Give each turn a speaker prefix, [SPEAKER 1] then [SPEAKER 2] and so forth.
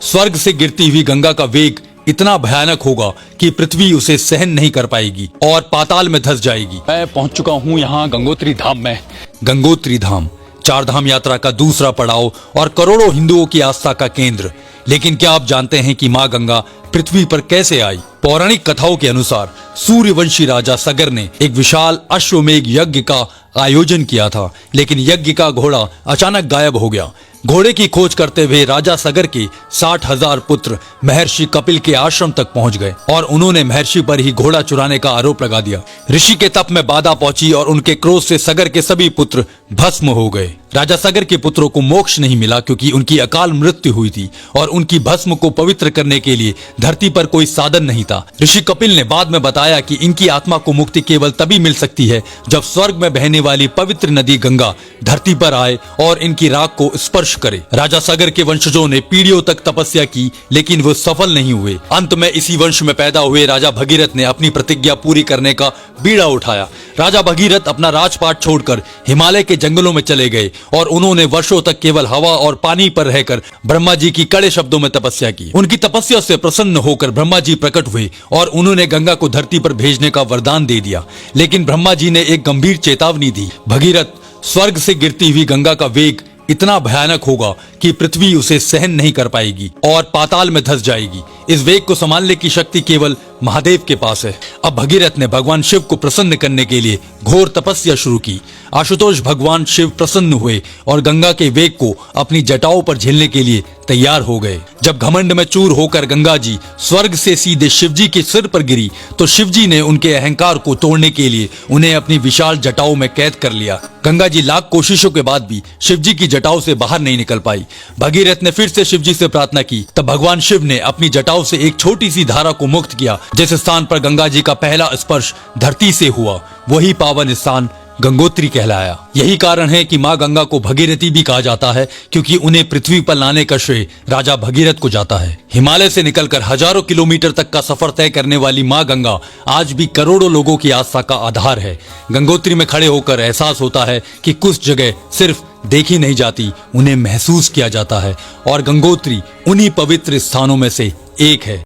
[SPEAKER 1] स्वर्ग से गिरती हुई गंगा का वेग इतना भयानक होगा कि पृथ्वी उसे सहन नहीं कर पाएगी और पाताल में धंस जाएगी। मैं पहुंच चुका हूं यहाँ गंगोत्री धाम में। गंगोत्री धाम चार धाम यात्रा का दूसरा पड़ाव और करोड़ों हिंदुओं की आस्था का केंद्र। लेकिन क्या आप जानते हैं कि माँ गंगा पृथ्वी पर कैसे आई? पौराणिक कथाओं के अनुसार सूर्यवंशी राजा सगर ने एक विशाल अश्वमेघ यज्ञ का आयोजन किया था, लेकिन यज्ञ का घोड़ा अचानक गायब हो गया। घोड़े की खोज करते हुए राजा सगर के 60,000 पुत्र महर्षि कपिल के आश्रम तक पहुंच गए और उन्होंने महर्षि पर ही घोड़ा चुराने का आरोप लगा दिया। ऋषि के तप में बाधा पहुंची और उनके क्रोध से सगर के सभी पुत्र भस्म हो गए। राजा सगर के पुत्रों को मोक्ष नहीं मिला क्योंकि उनकी अकाल मृत्यु हुई थी और उनकी भस्म को पवित्र करने के लिए धरती पर कोई साधन नहीं था। ऋषि कपिल ने बाद में बताया कि इनकी आत्मा को मुक्ति केवल तभी मिल सकती है जब स्वर्ग में बहने वाली पवित्र नदी गंगा धरती पर आए और इनकी राख को स्पर्श करे। राजा सगर के वंशजों ने पीढ़ियों तक तपस्या की, लेकिन वो सफल नहीं हुए। अंत में इसी वंश में पैदा हुए राजा भगीरथ ने अपनी प्रतिज्ञा पूरी करने का बीड़ा उठाया। राजा भगीरथ अपना राजपाट छोड़कर हिमालय के जंगलों में चले गए और उन्होंने वर्षों तक केवल हवा और पानी पर रहकर ब्रह्मा जी की कड़े शब्दों में तपस्या की। उनकी तपस्या से प्रसन्न होकर ब्रह्मा जी प्रकट हुए और उन्होंने गंगा को धरती पर भेजने का वरदान दे दिया। लेकिन ब्रह्मा जी ने एक गंभीर चेतावनी दी, भगीरथ, स्वर्ग से गिरती हुई गंगा का वेग इतना भयानक होगा कि पृथ्वी उसे सहन नहीं कर पाएगी और पाताल में धंस जाएगी। इस वेग को संभालने की शक्ति केवल महादेव के पास है। अब भगीरथ ने भगवान शिव को प्रसन्न करने के लिए घोर तपस्या शुरू की। आशुतोष भगवान शिव प्रसन्न हुए और गंगा के वेग को अपनी जटाओं पर झेलने के लिए तैयार हो गए। जब घमंड में चूर होकर गंगा जी स्वर्ग से सीधे शिवजी के सिर पर गिरी तो शिवजी ने उनके अहंकार को तोड़ने के लिए उन्हें अपनी विशाल जटाओं में कैद कर लिया। गंगा जी लाख कोशिशों के बाद भी शिवजी की जटाओं से बाहर नहीं निकल पाई। भगीरथ ने फिर से शिवजी से प्रार्थना की, तब भगवान शिव ने अपनी जटाओं से एक छोटी सी धारा को मुक्त किया। जिस स्थान पर गंगा जी का पहला स्पर्श धरती से हुआ वही पावन स्थान गंगोत्री कहलाया। यही कारण है कि माँ गंगा को भगीरथी भी कहा जाता है, क्योंकि उन्हें पृथ्वी पर लाने का श्रेय राजा भगीरथ को जाता है। हिमालय से निकलकर हजारों किलोमीटर तक का सफर तय करने वाली माँ गंगा आज भी करोड़ों लोगों की आस्था का आधार है। गंगोत्री में खड़े होकर एहसास होता है कि कुछ जगह सिर्फ देखी नहीं जाती, उन्हें महसूस किया जाता है और गंगोत्री उन्हीं पवित्र स्थानों में से एक है।